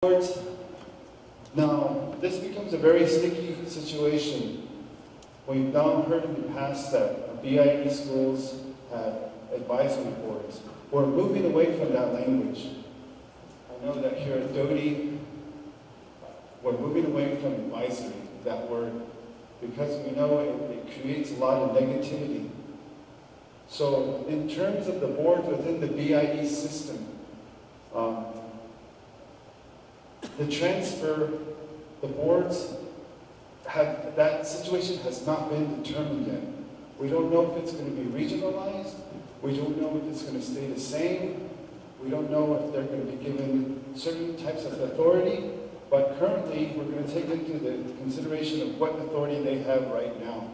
Boards. Now, this becomes a very sticky situation. We've now heard in the past that BIE schools have advisory boards. We're moving away from that language. I know that here at DODE, we're moving away from advisory, that word, because we know it creates a lot of negativity. So in terms of the boards within the BIE system, the transfer, the boards have, that situation has not been determined yet. We don't know if it's going to be regionalized. We don't know if it's going to stay the same. We don't know if they're going to be given certain types of authority. But currently, we're going to take into the consideration of what authority they have right now.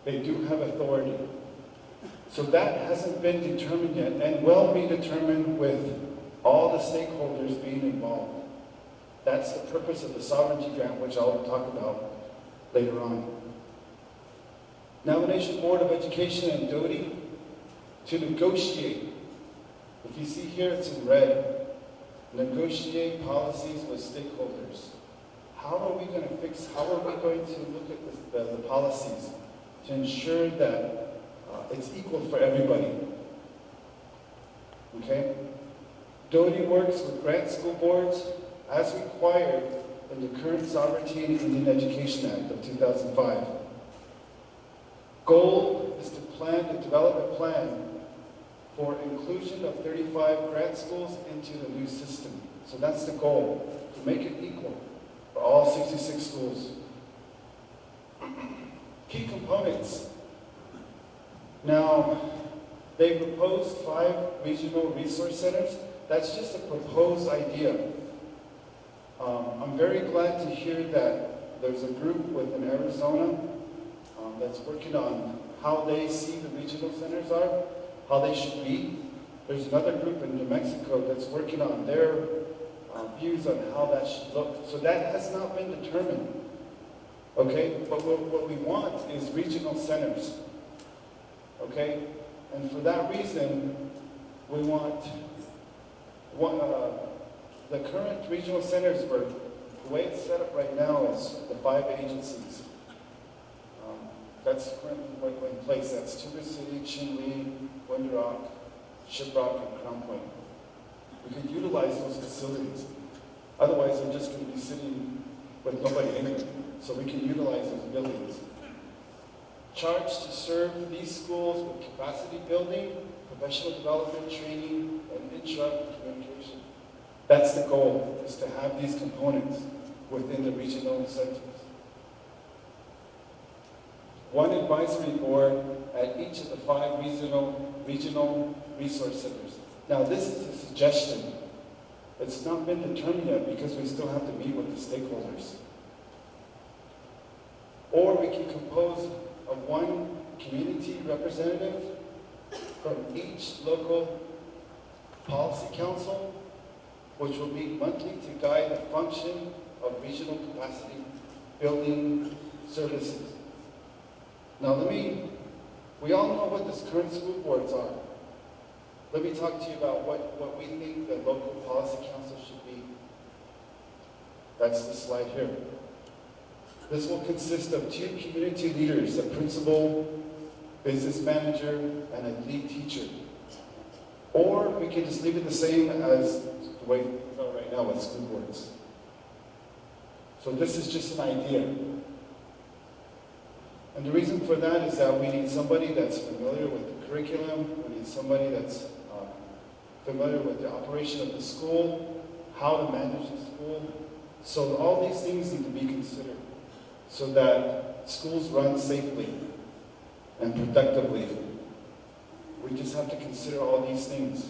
They do have authority. So that hasn't been determined yet, and will be determined with all the stakeholders being involved. That's the purpose of the sovereignty grant, which I'll talk about later on. Nomination Board of Education and DODE to negotiate. If you see here, it's in red. Negotiate policies with stakeholders. How are we going to fix, how are we going to look at the policies to ensure that it's equal for everybody? Okay? DODE works with grant school boards as required in the current Sovereignty and Indian Education Act of 2005. Goal is to develop a plan for inclusion of 35 grant schools into the new system. So that's the goal, to make it equal for all 66 schools. Key components. Now, they proposed 5 regional resource centers. That's just a proposed idea. I'm very glad to hear that there's a group within Arizona that's working on how they see the regional centers are, how they should be. There's another group in New Mexico that's working on their views on how that should look. So that has not been determined. Okay, but what we want is regional centers. Okay, and for that reason, we want the current regional centers, the way it's set up right now is the 5 agencies. That's currently in place. That's Tuba City, Chinle, Wind Rock, Shiprock, and Crown Point. We could utilize those facilities. Otherwise, they're just going to be sitting with nobody in it. So we can utilize those buildings. Charged to serve these schools with capacity building, professional development, training, and interactive communication. That's the goal, is to have these components within the regional centers. 1 advisory board at each of the 5 regional resource centers. Now this is a suggestion. It's not been determined yet because we still have to meet with the stakeholders. Or we can compose of 1 community representative from each local policy council, which will meet monthly to guide the function of regional capacity building services. Now we all know what the current school boards are. Let me talk to you about what we think the local policy council should be. That's the slide here. This will consist of 2 community leaders, a principal, business manager, and a lead teacher. Or we can just leave it the same as the way it's done right now with school boards. So this is just an idea. And the reason for that is that we need somebody that's familiar with the curriculum, we need somebody that's familiar with the operation of the school, how to manage the school. So all these things need to be considered so that schools run safely and productively. We just have to consider all these things.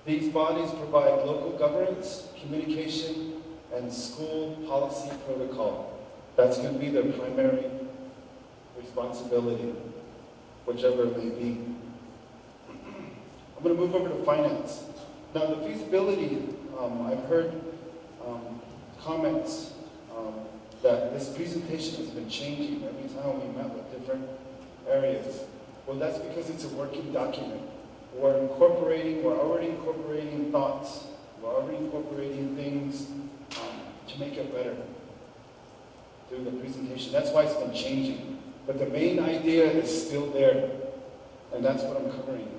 These bodies provide local governance, communication, and school policy protocol. That's going to be their primary responsibility, whichever it may be. I'm going to move over to finance. Now the feasibility, I've heard comments that this presentation has been changing every time we met with different areas. Well, that's because it's a working document. We're already incorporating thoughts We're already incorporating things to make it better through the presentation. That's why it's been changing. But the main idea is still there, and that's what I'm covering.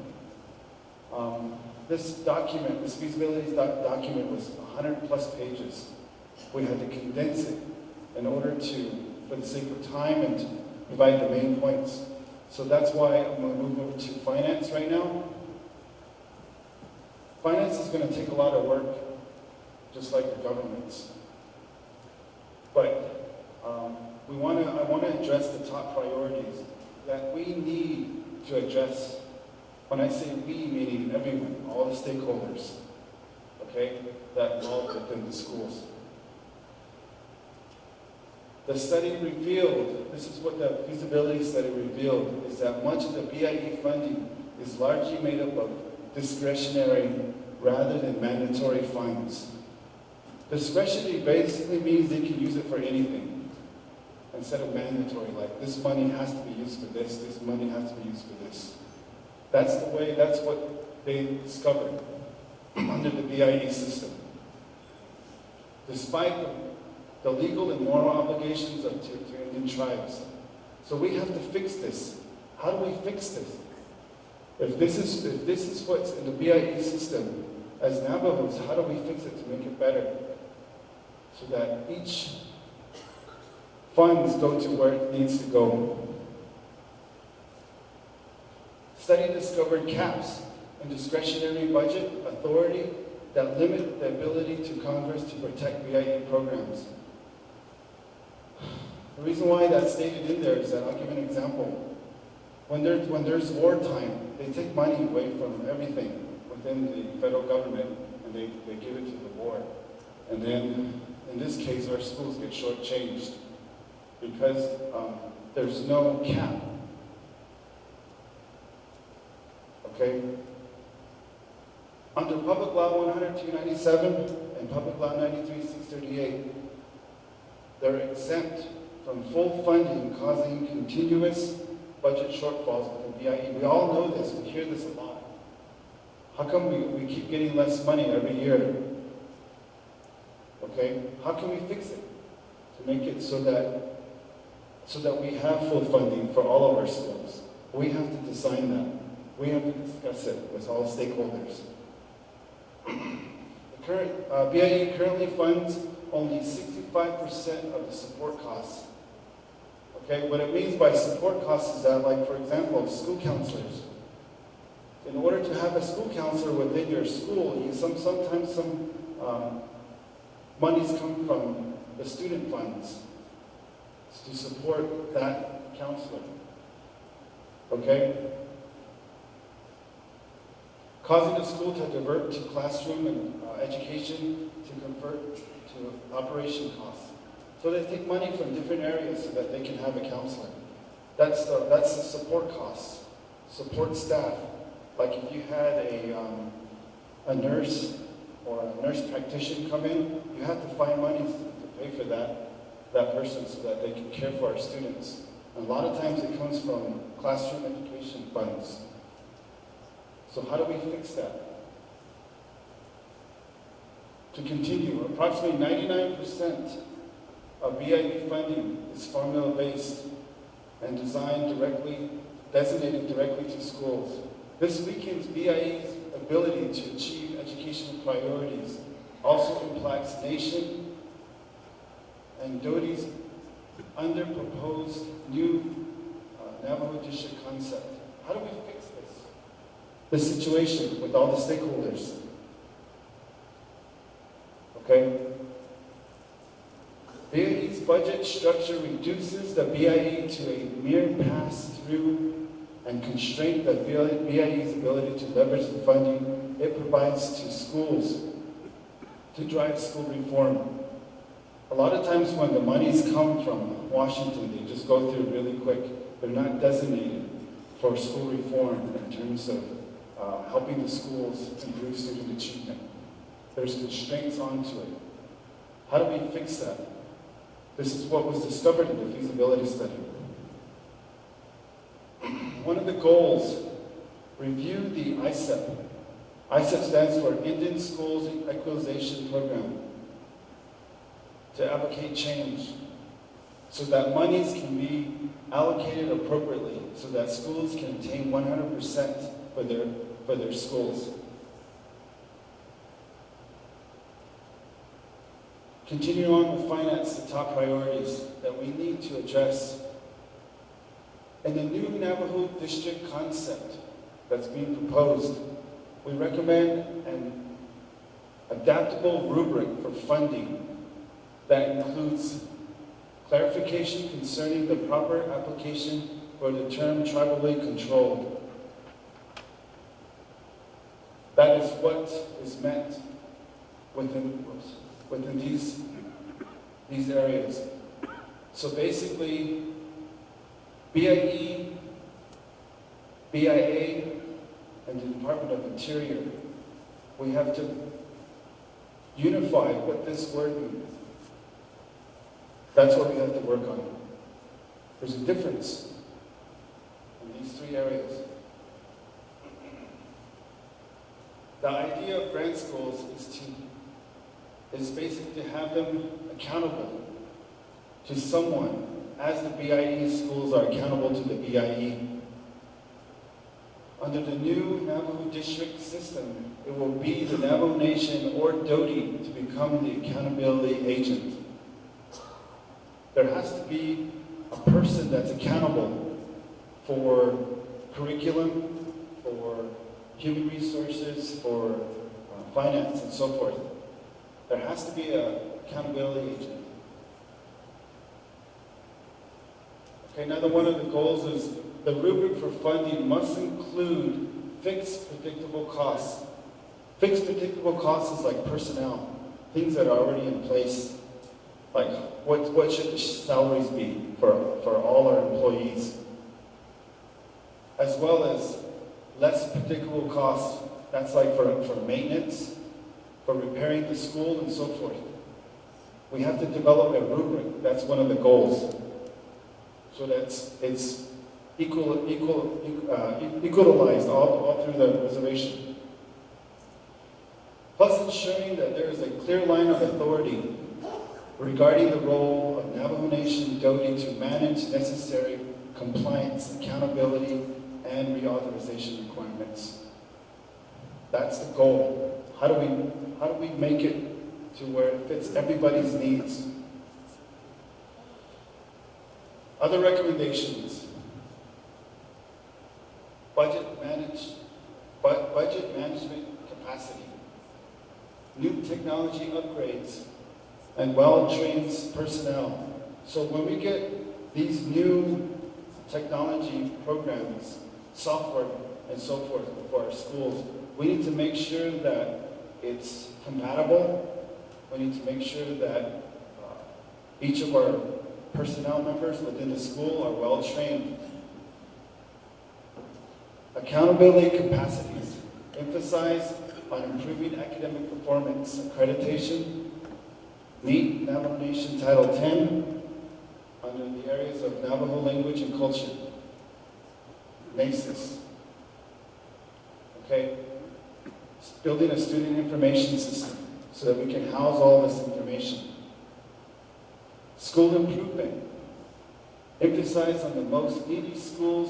This document, this feasibility document was 100 plus pages. We had to condense it in order to, for the sake of time, and to provide the main points. So that's why I'm going to move over to finance right now. Finance is going to take a lot of work, just like the government's. But I want to address the top priorities that we need to address. When I say we, meaning everyone, all the stakeholders, okay, that involved within the schools. The study revealed, this is what the feasibility study revealed, is that much of the BIE funding is largely made up of discretionary rather than mandatory funds. Discretionary basically means they can use it for anything, instead of mandatory, like this money has to be used for this, this money has to be used for this. That's the way, that's what they discovered under the BIE system. Despite the legal and moral obligations to Indian tribes. So we have to fix this. How do we fix this? If this is what's in the BIE system, as Navajos, how do we fix it to make it better? So that each funds go to where it needs to go. Study discovered caps in discretionary budget authority that limit the ability to Congress to protect BIE programs. The reason why that's stated in there is that, I'll give an example. When there's wartime, they take money away from everything within the federal government and they give it to the war. And then, in this case, our schools get shortchanged because there's no cap. Okay? Under Public Law 100-297 and Public Law 93-638, they're exempt from full funding, causing continuous budget shortfalls with the BIE. We all know this, we hear this a lot. How come we keep getting less money every year? Okay? How can we fix it to make it so that we have full funding for all of our schools? We have to design that. We have to discuss it with all stakeholders. The current BIE currently funds only 65% of the support costs. Okay, what it means by support costs is that, like, for example, school counselors. In order to have a school counselor within your school, sometimes some monies come from the student funds to support that counselor. Okay? Causing the school to divert to classroom and education to convert to operation costs. So they take money from different areas so that they can have a counselor. That's the support costs, support staff. Like if you had a nurse or a nurse practitioner come in, you have to find money to pay for that person so that they can care for our students. And a lot of times it comes from classroom education funds. So how do we fix that? To continue, approximately 99% of BIE funding is formula-based and designated directly to schools. This weakens BIE's ability to achieve educational priorities, also impacts nation and DODE's under proposed new Navajo district concept. How do we fix this situation with all the stakeholders? Okay? BIE's budget structure reduces the BIE to a mere pass-through and constraint the BIE's ability to leverage the funding it provides to schools to drive school reform. A lot of times when the monies come from Washington, they just go through really quick. They're not designated for school reform in terms of helping the schools improve student achievement. There's constraints onto it. How do we fix that? This is what was discovered in the feasibility study. One of the goals, review the ICEP ISEP stands for Indian Schools Equalization Program, to advocate change so that monies can be allocated appropriately so that schools can attain 100% for their schools. Continuing on with finance, the top priorities that we need to address. In the new Navajo district concept that's being proposed, we recommend an adaptable rubric for funding that includes clarification concerning the proper application for the term tribally controlled. That is what is meant within these areas. So basically, BIE, BIA, and the Department of Interior, we have to unify what this word means. That's what we have to work on. There's a difference in these three areas. The idea of grant schools is basically to have them accountable to someone, as the BIE schools are accountable to the BIE. Under the new Navajo district system, it will be the Navajo Nation or DODE to become the accountability agent. There has to be a person that's accountable for curriculum, for human resources, for finance, and so forth. There has to be an accountability agent. Okay, another one of the goals is the rubric for funding must include fixed predictable costs. Fixed predictable costs is like personnel, things that are already in place. Like what should the salaries be for all our employees? As well as less predictable costs, that's like for maintenance, for repairing the school, and so forth. We have to develop a rubric. That's one of the goals. So that it's equalized all through the reservation. Plus ensuring that there is a clear line of authority regarding the role of Navajo Nation DODE to manage necessary compliance, accountability, and reauthorization requirements. That's the goal. How do we make it to where it fits everybody's needs? Other recommendations. Budget management capacity. New technology upgrades and well-trained personnel. So when we get these new technology programs, software, and so forth for our schools, we need to make sure that it's compatible. We need to make sure that each of our personnel members within the school are well-trained. Accountability capacities. Emphasize on improving academic performance. Accreditation. Meet Navajo Nation Title 10 under the areas of Navajo language and culture. NACIS. Okay? Building a student information system so that we can house all this information. School improvement. Emphasize on the most needy schools